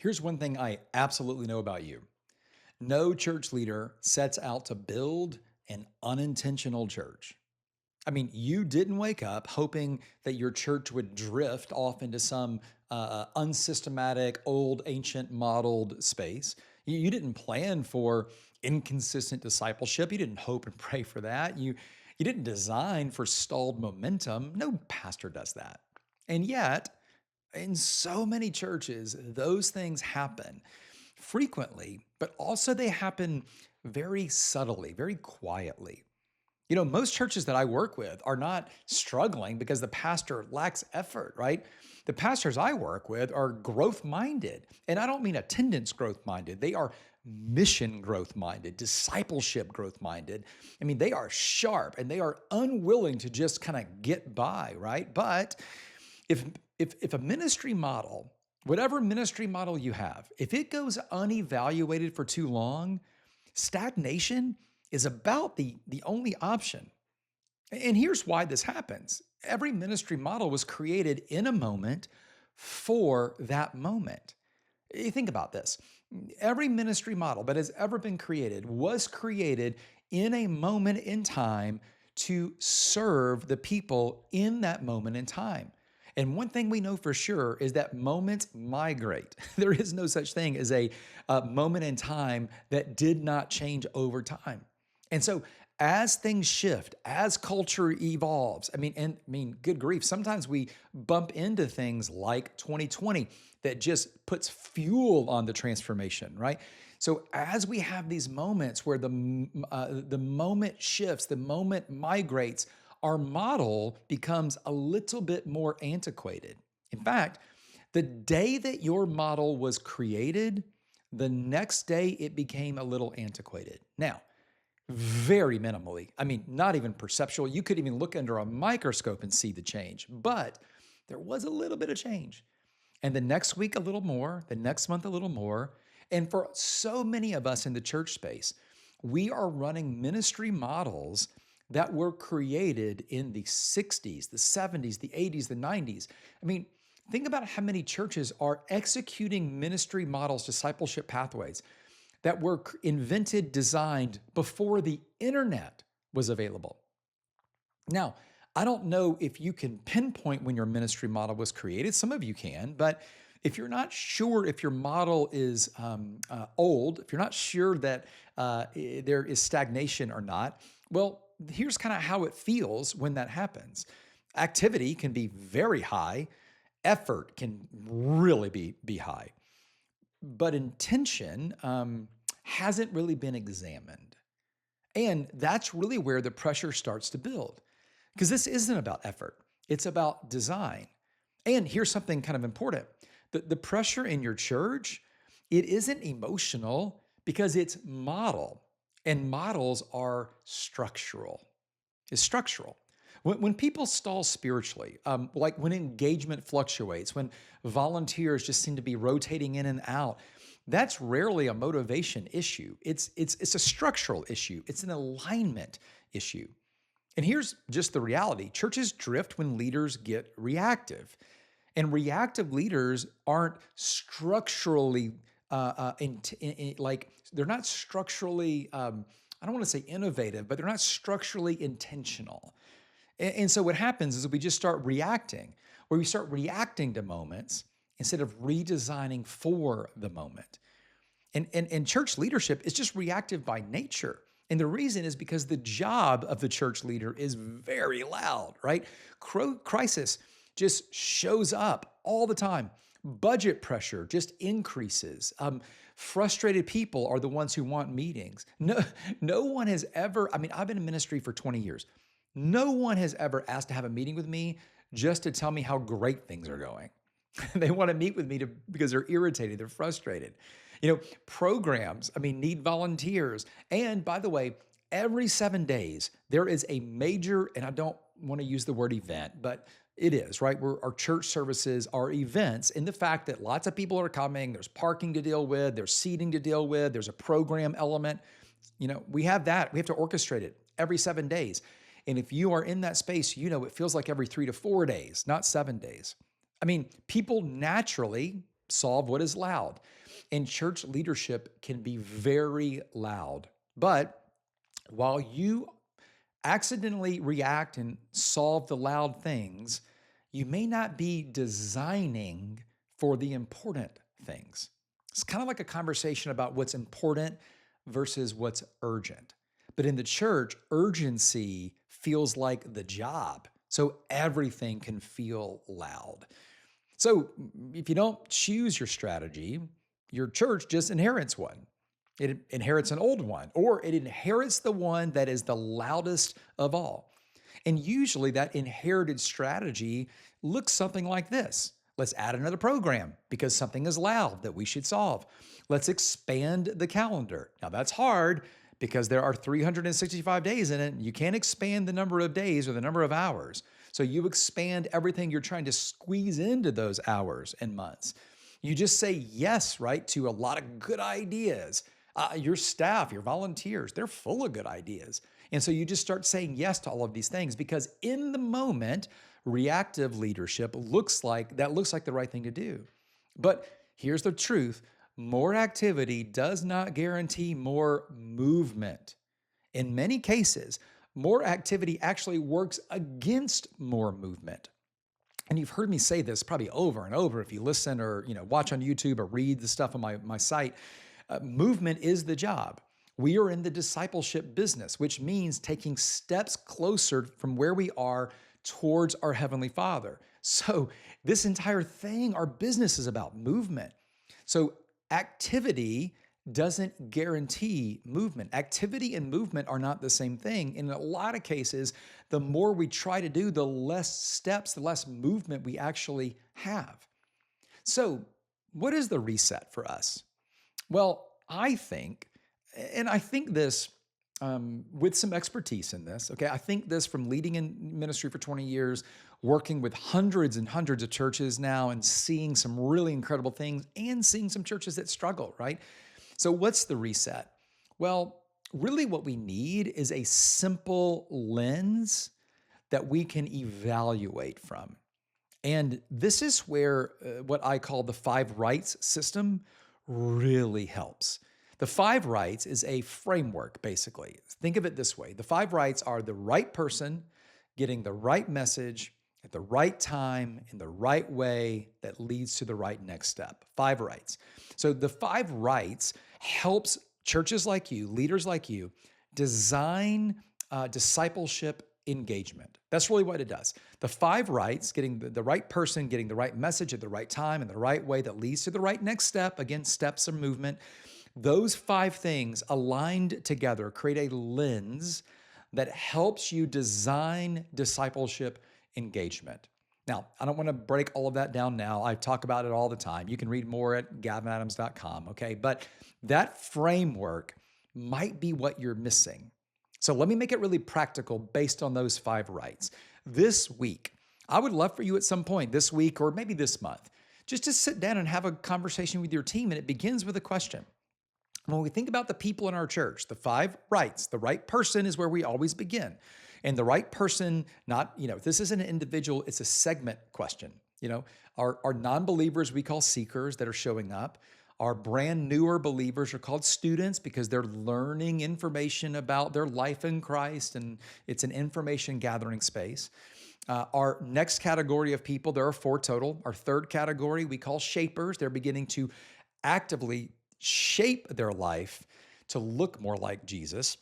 Here's one thing I absolutely know about you. No church leader sets out to build an unintentional church. I mean, you didn't wake up hoping that your church would drift off into some unsystematic, old, ancient modeled space. You didn't plan for inconsistent discipleship. You didn't hope and pray for that. You didn't design for stalled momentum. No pastor does that. And yet, in so many churches, those things happen frequently, but also they happen very subtly, very quietly. Most churches that I work with are not struggling because the pastor lacks effort, right? The pastors I work with are growth minded. And I don't mean attendance growth minded, they are mission growth minded, discipleship growth minded. I mean, they are sharp and they are unwilling to just kind of get by, right? But if if a ministry model, whatever ministry model you have, if it goes unevaluated for too long, stagnation is about the only option. And here's why this happens. Every ministry model was created in a moment for that moment. You think about this. Every ministry model that has ever been created was created in a moment in time to serve the people in that moment in time. And one thing we know for sure is that moments migrate. There is no such thing as a moment in time that did not change over time. And so as things shift, as culture evolves, good grief, sometimes we bump into things like 2020 that just puts fuel on the transformation, right? So as we have these moments where the moment shifts, the moment migrates, our model becomes a little bit more antiquated. In fact, the day that your model was created, the next day it became a little antiquated. Now, very minimally. Not even perceptual. You could even look under a microscope and see the change, but there was a little bit of change. And the next week, a little more, the next month, a little more. And for so many of us in the church space, we are running ministry models that were created in the 60s, the 70s, the 80s, the 90s. Think about how many churches are executing ministry models, discipleship pathways that were invented, designed before the internet was available. Now, I don't know if you can pinpoint when your ministry model was created. Some of you can, but if you're not sure if your model is old, if you're not sure that there is stagnation or not, well, here's kind of how it feels when that happens. Activity can be very high. Effort can really be high. But intention hasn't really been examined. And that's really where the pressure starts to build. Because this isn't about effort, it's about design. And here's something kind of important. The pressure in your church, it isn't emotional because it's model. And models are structural. It's structural. When people stall spiritually, like when engagement fluctuates, when volunteers just seem to be rotating in and out, that's rarely a motivation issue. It's a structural issue. It's an alignment issue. And here's just the reality. Churches drift when leaders get reactive. And reactive leaders aren't structurally they're not structurally, I don't want to say innovative, but they're not structurally intentional. And so what happens is we just start reacting, where we start reacting to moments instead of redesigning for the moment. And church leadership is just reactive by nature. And the reason is because the job of the church leader is very loud, right? Crisis just shows up all the time. Budget pressure just increases. Frustrated people are the ones who want meetings. No one has ever, I've been in ministry for 20 years. No one has ever asked to have a meeting with me just to tell me how great things are going. They want to meet with me because they're irritated, they're frustrated. Programs, need volunteers. And by the way, every 7 days, there is a major, and I don't want to use the word event, but it is, right? Our church services are events in the fact that lots of people are coming, there's parking to deal with, there's seating to deal with, there's a program element. We have that. We have to orchestrate it every 7 days. And if you are in that space, it feels like every 3 to 4 days, not 7 days. People naturally, solve what is loud. And church leadership can be very loud. But while you accidentally react and solve the loud things, you may not be designing for the important things. It's kind of like a conversation about what's important versus what's urgent. But in the church, urgency feels like the job. So everything can feel loud. So if you don't choose your strategy, your church just inherits one. It inherits an old one, or it inherits the one that is the loudest of all. And usually that inherited strategy looks something like this. Let's add another program because something is loud that we should solve. Let's expand the calendar. Now that's hard because there are 365 days in it. You can't expand the number of days or the number of hours. So you expand everything you're trying to squeeze into those hours and months. You just say yes, right, to a lot of good ideas. Your staff, your volunteers, they're full of good ideas. And so you just start saying yes to all of these things because in the moment, reactive leadership looks like the right thing to do. But here's the truth. More activity does not guarantee more movement. In many cases, more activity actually works against more movement. And you've heard me say this probably over and over if you listen or watch on YouTube or read the stuff on my site. Movement is the job. We are in the discipleship business, which means taking steps closer from where we are towards our Heavenly Father. So this entire thing, our business is about movement. So activity doesn't guarantee movement. Activity and movement are not the same thing. In a lot of cases, the more we try to do, the less steps, the less movement we actually have. So what is the reset for us? Well, I think this with some expertise in this, okay? I think this from leading in ministry for 20 years, working with hundreds and hundreds of churches now and seeing some really incredible things and seeing some churches that struggle, right? So what's the reset? Well, really what we need is a simple lens that we can evaluate from. And this is where what I call the 5 rights system really helps. The 5 rights is a framework, basically. Think of it this way. The 5 rights are the right person getting the right message at the right time in the right way that leads to the right next step. 5 rights. So the 5 rights helps churches like you, leaders like you, design discipleship engagement. That's really what it does. The 5 rights, getting the right person, getting the right message at the right time in the right way that leads to the right next step, again, steps of movement, those 5 things aligned together create a lens that helps you design discipleship engagement. Now, I don't want to break all of that down now. I talk about it all the time. You can read more at gavinadams.com, okay? But that framework might be what you're missing. So let me make it really practical based on those 5 rights. This week, I would love for you at some point this week or maybe this month, just to sit down and have a conversation with your team. And it begins with a question. When we think about the people in our church, the 5 rights, the right person is where we always begin. And the right person, this isn't an individual, it's a segment question. Our non-believers we call seekers that are showing up. Our brand newer believers are called students because they're learning information about their life in Christ, and it's an information gathering space. Our next category of people, there are 4 total. Our third category we call shapers. They're beginning to actively shape their life to look more like Jesus.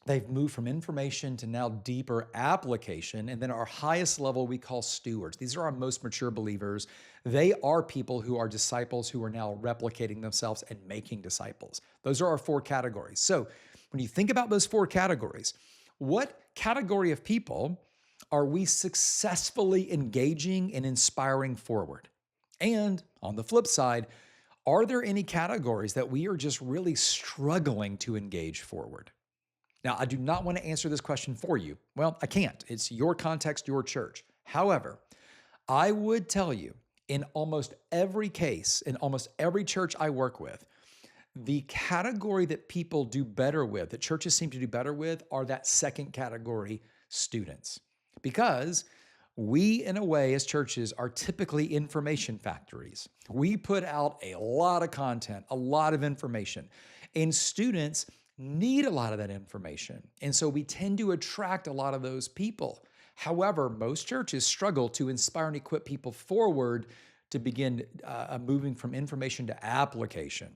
They've moved from information to now deeper application. And then our highest level we call stewards. These are our most mature believers. They are people who are disciples who are now replicating themselves and making disciples. Those are our 4 categories. So when you think about those 4 categories, what category of people are we successfully engaging and inspiring forward? And on the flip side, are there any categories that we are just really struggling to engage forward? Now, I do not want to answer this question for you. Well, I can't. It's your context, your church. However, I would tell you in almost every case, in almost every church I work with, the category that people do better with, that churches seem to do better with, are that second category, students. Because We, in a way, as churches, are typically information factories. We put out a lot of content, a lot of information, and students need a lot of that information. And so we tend to attract a lot of those people. However, most churches struggle to inspire and equip people forward to begin moving from information to application.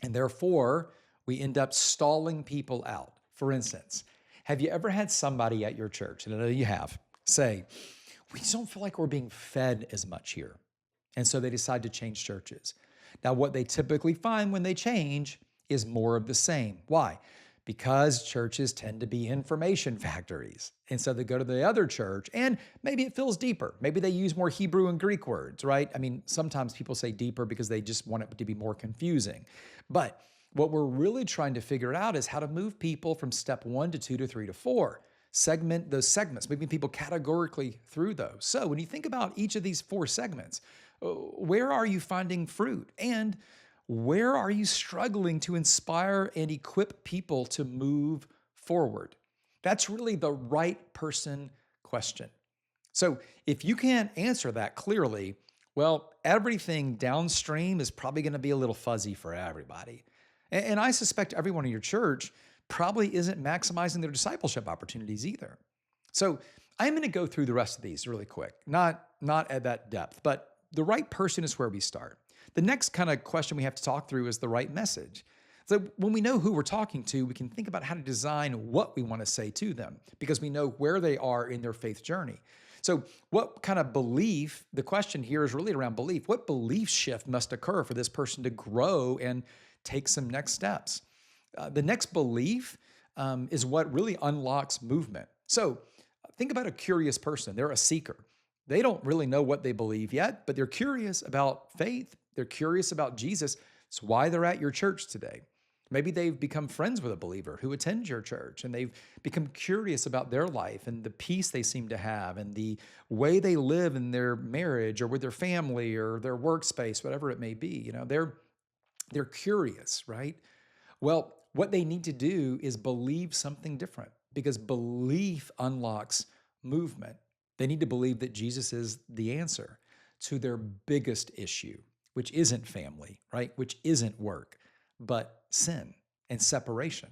And therefore, we end up stalling people out. For instance, have you ever had somebody at your church, and I know you have, say, we just don't feel like we're being fed as much here. And so they decide to change churches. Now, what they typically find when they change is more of the same. Why? Because churches tend to be information factories. And so they go to the other church and maybe it feels deeper. Maybe they use more Hebrew and Greek words, right? I mean, sometimes people say deeper because they just want it to be more confusing. But what we're really trying to figure out is how to move people from step 1 to 2 to 3 to 4. Segment those segments, moving people categorically through those. So when you think about each of these 4 segments, where are you finding fruit? And where are you struggling to inspire and equip people to move forward? That's really the right person question. So if you can't answer that clearly, well, everything downstream is probably going to be a little fuzzy for everybody. And I suspect everyone in your church probably isn't maximizing their discipleship opportunities either. So I'm going to go through the rest of these really quick, not at that depth, but the right person is where we start. The next kind of question we have to talk through is the right message. So when we know who we're talking to, we can think about how to design what we want to say to them because we know where they are in their faith journey. So what kind of belief, the question here is really around belief. What belief shift must occur for this person to grow and take some next steps? The next belief is what really unlocks movement. So think about a curious person. They're a seeker. They don't really know what they believe yet, but they're curious about faith. They're curious about Jesus. It's why they're at your church today. Maybe they've become friends with a believer who attends your church and they've become curious about their life and the peace they seem to have and the way they live in their marriage or with their family or their workspace, whatever it may be. You know, they're curious, right? Well, what they need to do is believe something different because belief unlocks movement. They need to believe that Jesus is the answer to their biggest issue, which isn't family, right? Which isn't work, but sin and separation.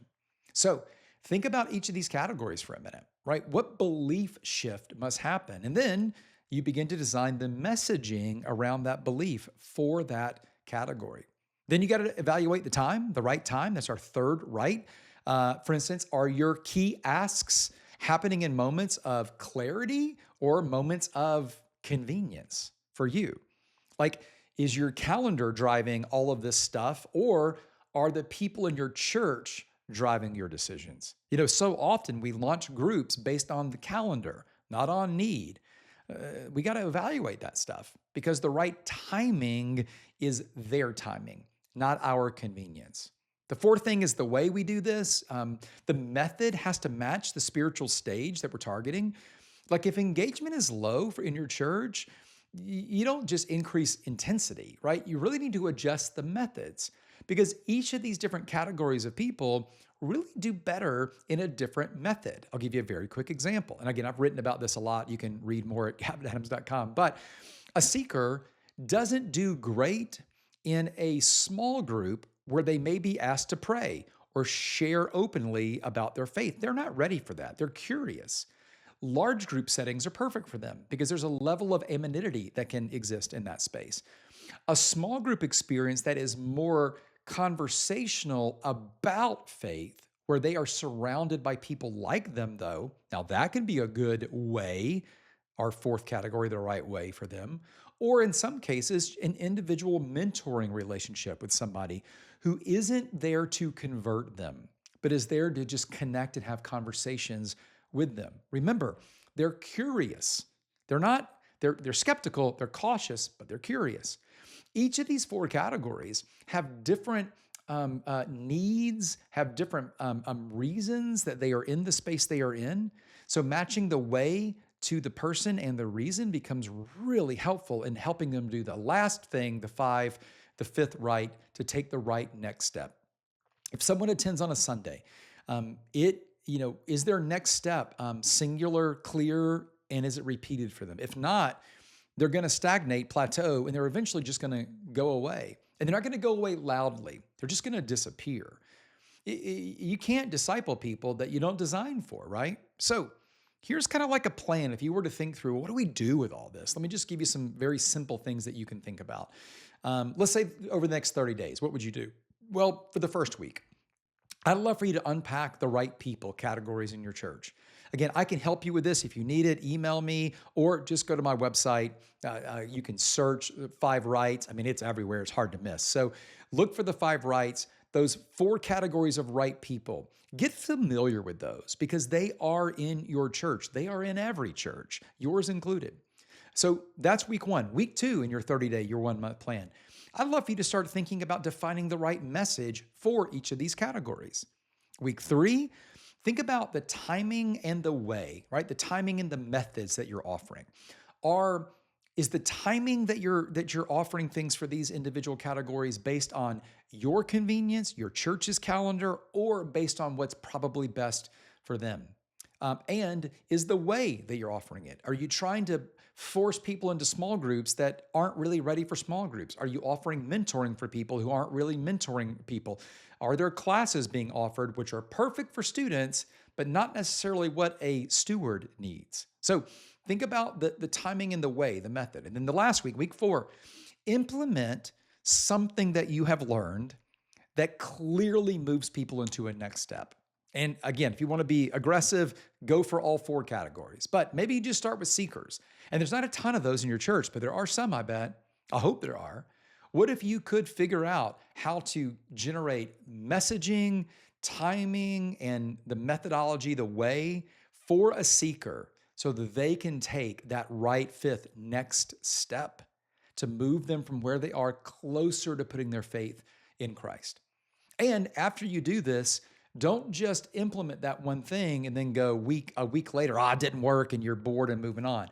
So think about each of these categories for a minute, right? What belief shift must happen? And then you begin to design the messaging around that belief for that category. Then you got to evaluate the time, the right time. That's our third right. For instance, are your key asks happening in moments of clarity or moments of convenience for you? Like, is your calendar driving all of this stuff, or are the people in your church driving your decisions? You know, so often we launch groups based on the calendar, not on need. We got to evaluate that stuff because the right timing is their timing, not our convenience. The fourth thing is the way we do this. The method has to match the spiritual stage that we're targeting. Like if engagement is low in your church, you don't just increase intensity, right? You really need to adjust the methods because each of these different categories of people really do better in a different method. I'll give you a very quick example. And again, I've written about this a lot. You can read more at gavinadams.com. But a seeker doesn't do great in a small group where they may be asked to pray or share openly about their faith. They're not ready for that. They're curious. Large group settings are perfect for them because there's a level of anonymity that can exist in that space. A small group experience that is more conversational about faith, where they are surrounded by people like them, though, now that can be a good way, our fourth category, the right way for them. Or in some cases, an individual mentoring relationship with somebody who isn't there to convert them, but is there to just connect and have conversations with them. Remember, they're curious. They're skeptical, they're cautious, but they're curious. Each of these four categories have different needs, have different reasons that they are in the space they are in. So matching the way to the person and the reason becomes really helpful in helping them do the last thing, the fifth right, to take the right next step. If someone attends on a Sunday, is their next step singular, clear, and is it repeated for them? If not, they're going to stagnate, plateau, and they're eventually just going to go away. And they're not going to go away loudly. They're just going to disappear. You can't disciple people that you don't design for, right? So here's kind of like a plan. If you were to think through, what do we do with all this? Let me just give you some very simple things that you can think about. Let's say over the next 30 days, what would you do? Well, for the first week, I'd love for you to unpack the right people categories in your church. Again, I can help you with this. If you need it, email me or just go to my website. You can search 5 rights. I mean, it's everywhere. It's hard to miss. So look for the 5 rights, those 4 categories of right people. Get familiar with those because they are in your church. They are in every church, yours included. So that's week 1. Week 2 in your 30-day, your 1-month plan. I'd love for you to start thinking about defining the right message for each of these categories. Week 3, think about the timing and the way, right? The timing and the methods that you're offering. Is the timing that you're offering things for these individual categories based on your convenience, your church's calendar, or based on what's probably best for them? And is the way that you're offering it? Are you trying to force people into small groups that aren't really ready for small groups? Are you offering mentoring for people who aren't really mentoring people? Are there classes being offered which are perfect for students, but not necessarily what a steward needs? So think about the timing and the way, the method. And then the last week, week 4, implement something that you have learned that clearly moves people into a next step. And again, if you want to be aggressive, go for all 4 categories. But maybe you just start with seekers. And there's not a ton of those in your church, but there are some, I bet. I hope there are. What if you could figure out how to generate messaging, timing, and the methodology, the way for a seeker so that they can take that right 5th next step to move them from where they are closer to putting their faith in Christ? And after you do this, don't just implement that one thing and then go a week later, it didn't work and you're bored and moving on.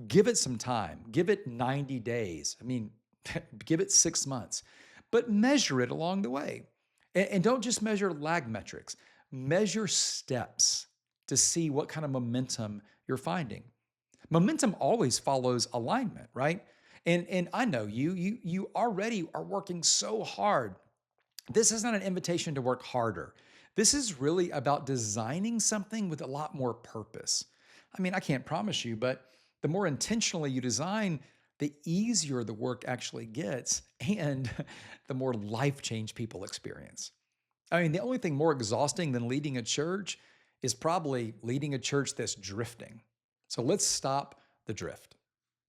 Give it some time. Give it 90 days. I mean, give it 6 months, but measure it along the way. And don't just measure lag metrics. Measure steps to see what kind of momentum you're finding. Momentum always follows alignment, right? And I know you already are working so hard. This is not an invitation to work harder. This is really about designing something with a lot more purpose. I mean, I can't promise you, but the more intentionally you design, the easier the work actually gets and the more life change people experience. I mean, the only thing more exhausting than leading a church is probably leading a church that's drifting. So let's stop the drift.